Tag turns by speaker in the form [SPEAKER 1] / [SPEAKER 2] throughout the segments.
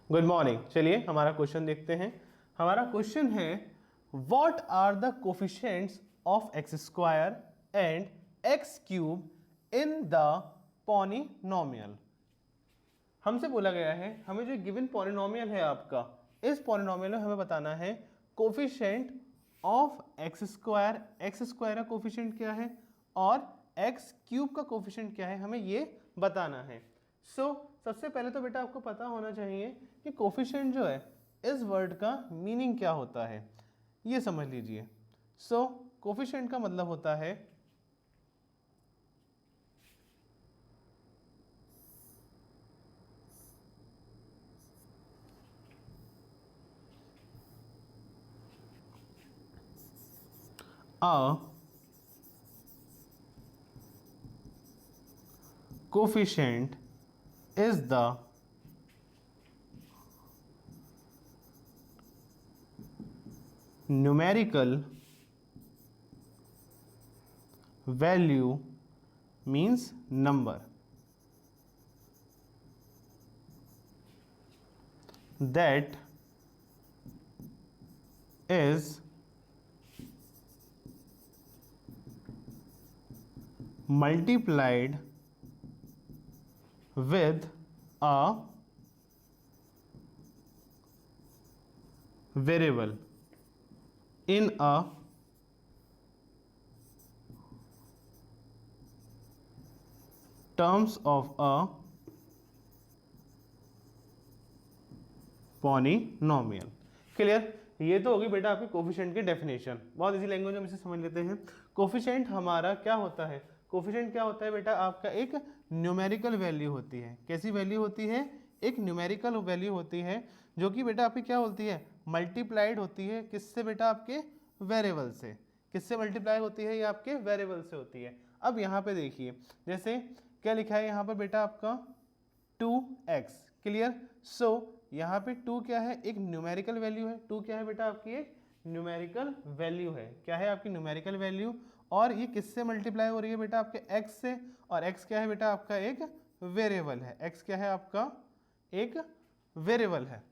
[SPEAKER 1] Good morning. चलिए हमारा question देखते हैं। हमारा क्वेश्चन है what are the coefficients of X square and X cube in the polynomial. हमसे बोला गया है हमें जो गिवन पॉलिनोमियल है आपका, इस पॉलिनोमियल में हमें बताना है coefficient of X square. X square का कोफिशिएंट क्या है और एक्स क्यूब का कोफिशिएंट क्या है, हमें ये बताना है। सबसे पहले तो बेटा आपको पता होना चाहिए कि कोफिशिएंट जो है इस वर्ड का मीनिंग क्या होता है, ये समझ लीजिए। कोफिशिएंट का मतलब होता है a coefficient is the numerical value means number that is multiplied with a variable in a terms of a polynomial. Clear? ये तो होगी बेटा आपकी कोफिशिएंट की डेफिनेशन। बहुत इजी लैंग्वेज में इसे समझ लेते हैं। कोफिशिएंट हमारा क्या होता है? कोफिशिएंट क्या होता है बेटा आपका? एक न्यूमेरिकल वैल्यू होती है। कैसी वैल्यू होती है? एक न्यूमेरिकल वैल्यू होती है जो कि बेटा आपकी क्या होती है? मल्टीप्लाइड होती है। किससे बेटा? आपके वेरिएबल से। किससे मल्टीप्लाई होती है? ये आपके वेरिएबल से होती है। अब यहाँ पे देखिए, जैसे क्या लिखा है यहाँ पर बेटा आपका 2x। क्लियर? यहाँ पे 2 क्या है? एक न्यूमेरिकल वैल्यू है। 2 क्या है बेटा? आपकी एक न्यूमेरिकल वैल्यू है। क्या है? आपकी न्यूमेरिकल वैल्यू। और ये किससे मल्टीप्लाई हो रही है बेटा? आपके x से। और x क्या है बेटा? आपका एक वेरिएबल है। x क्या है? आपका एक वेरिएबल है।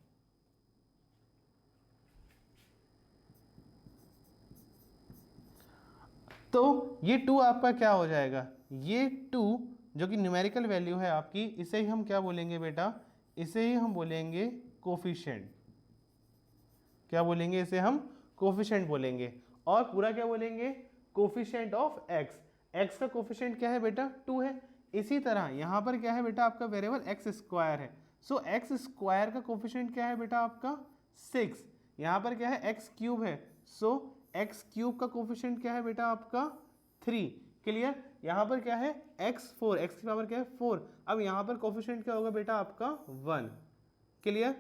[SPEAKER 1] तो ये 2 आपका क्या हो जाएगा? ये 2 जो कि न्यूमेरिकल वैल्यू है आपकी, इसे ही हम क्या बोलेंगे बेटा? इसे ही हम बोलेंगे कोफिशिएंट। क्या बोलेंगे? इसे हम कोफिशिएंट बोलेंगे। और पूरा क्या बोलेंगे? Coefficient of x. एक्स का कोफिशिएंट क्या है बेटा? 2 है। इसी तरह यहाँ पर क्या है बेटा? आपका वेरिएबल एक्स स्क्वायर है। एक्स स्क्वायर का कोफिशिएंट क्या है बेटा? आपका 6। यहाँ पर क्या है? एक्स क्यूब है। एक्स क्यूब का कोफिशिएंट क्या है बेटा? आपका 3। क्लियर? यहाँ पर क्या है? x4। एक्स की पावर क्या है? 4। अब यहाँ पर कोफिशिएंट क्या होगा बेटा? आपका 1। क्लियर?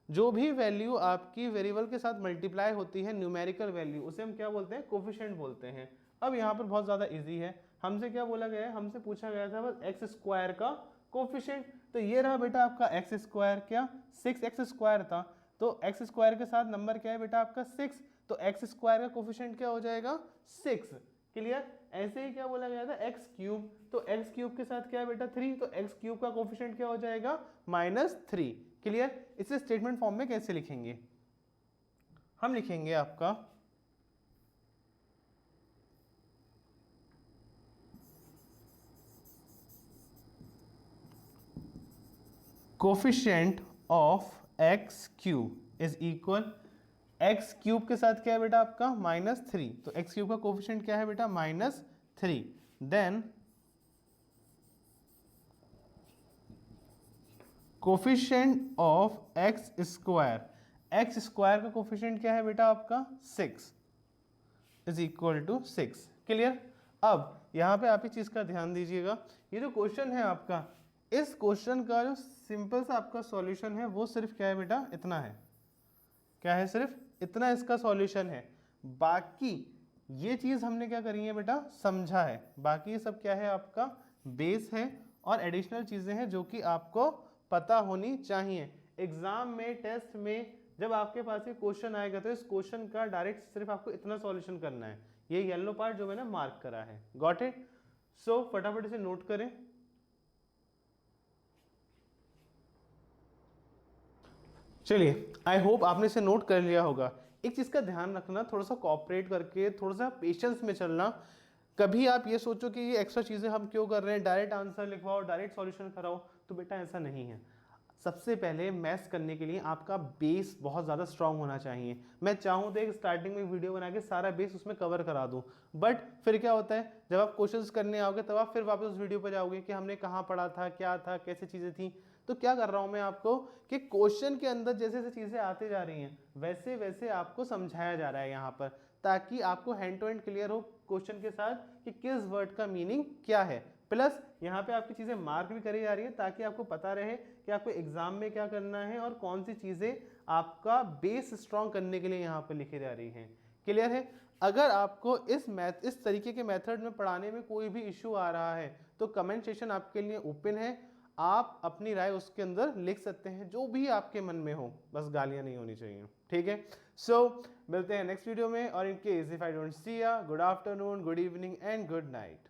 [SPEAKER 1] जो भी वैल्यू आपकी वेरिएबल के साथ मल्टीप्लाई होती है, न्यूमेरिकल वैल्यू, उसे हम क्या बोलते हैं? कोफिशिएंट बोलते हैं। अब यहाँ पर बहुत ज़्यादा इजी है। हमसे क्या बोला गया है? हमसे पूछा गया था बस एक्स स्क्वायर का कोफिशिएंट। तो ये रहा बेटा आपका एक्स स्क्वायर। क्या? 6x स्क्वायर था। तो एक्स स्क्वायर के साथ नंबर क्या है बेटा? आपका 6। तो एक्स स्क्वायर का कोफिशिएंट क्या हो जाएगा? 6। क्लियर? ऐसे ही क्या बोला गया था? X cube. तो एक्स क्यूब के साथ क्या है बेटा? 3। तो एक्स क्यूब का कोफिशिएंट क्या हो जाएगा? -3। क्लियर? इसे स्टेटमेंट फॉर्म में कैसे लिखेंगे? हम लिखेंगे आपका coefficient of x cube is equal, x cube के साथ क्या है बेटा? आपका -3। तो एक्स क्यूब का कोफिशिएंट क्या है बेटा? -3। Then coefficient of X square. X square का कोफिशिएंट क्या है बेटा? आपका 6 इज इक्वल टू 6। क्लियर? अब यहाँ पे आप ही चीज़ का ध्यान दीजिएगा। ये जो क्वेश्चन है आपका, इस क्वेश्चन का जो सिंपल सा आपका सॉल्यूशन है वो सिर्फ क्या है बेटा? इतना है। क्या है? सिर्फ इतना इसका सॉल्यूशन है। बाकी ये चीज़ हमने क्या करी है बेटा? समझा है। बाकी ये सब क्या है? आपका बेस है और एडिशनल चीज़ें हैं जो कि आपको पता होनी चाहिए। एग्जाम में, टेस्ट में जब आपके पास ये क्वेश्चन आएगा तो इस क्वेश्चन का डायरेक्ट सिर्फ आपको इतना सॉल्यूशन करना है। ये येलो पार्ट जो मैंने मार्क करा है। Got it? फटाफट इसे नोट करें। चलिए, आई होप आपने इसे नोट कर लिया होगा। एक चीज़ का ध्यान रखना, थोड़ा सा कॉपरेट करके, थोड़ा सा पेशेंस में चलना। कभी आप ये सोचो कि ये एक्स्ट्रा चीज़ें हम क्यों कर रहे हैं, डायरेक्ट आंसर लिखवाओ, डायरेक्ट सॉल्यूशन कराओ, तो बेटा ऐसा नहीं है। सबसे पहले मैथ्स करने के लिए आपका बेस बहुत ज़्यादा स्ट्रांग होना चाहिए। मैं चाहूँ तो एक स्टार्टिंग में वीडियो बना के सारा बेस उसमें कवर करा दूँ, बट फिर क्या होता है, जब आप क्वेश्चंस करने आओगे तब आप फिर वापस उस वीडियो पर जाओगे कि हमने कहाँ पढ़ा था, क्या था, कैसी चीज़ें थी। तो क्या कर रहा हूँ मैं आपको कि क्वेश्चन के अंदर जैसे जैसे चीज़ें आती जा रही हैं वैसे वैसे आपको समझाया जा रहा है यहाँ पर, ताकि आपको हैंड टू हैंड क्लियर हो क्वेश्चन के साथ कि किस वर्ड का मीनिंग क्या है। प्लस यहाँ पे आपकी चीज़ें मार्क भी करी जा रही है ताकि आपको पता रहे कि आपको एग्जाम में क्या करना है और कौन सी चीज़ें आपका बेस स्ट्रॉन्ग करने के लिए यहाँ पर लिखी जा रही हैं। क्लियर है? अगर आपको इस तरीके के मेथड में पढ़ाने में कोई भी इशू आ रहा है तो कमेंट सेशन आपके लिए ओपन है, आप अपनी राय उसके अंदर लिख सकते हैं, जो भी आपके मन में हो, बस गालियां नहीं होनी चाहिए। ठीक है? सो मिलते हैं नेक्स्ट वीडियो में, और in case if I don't see ya, good afternoon, good evening and good night.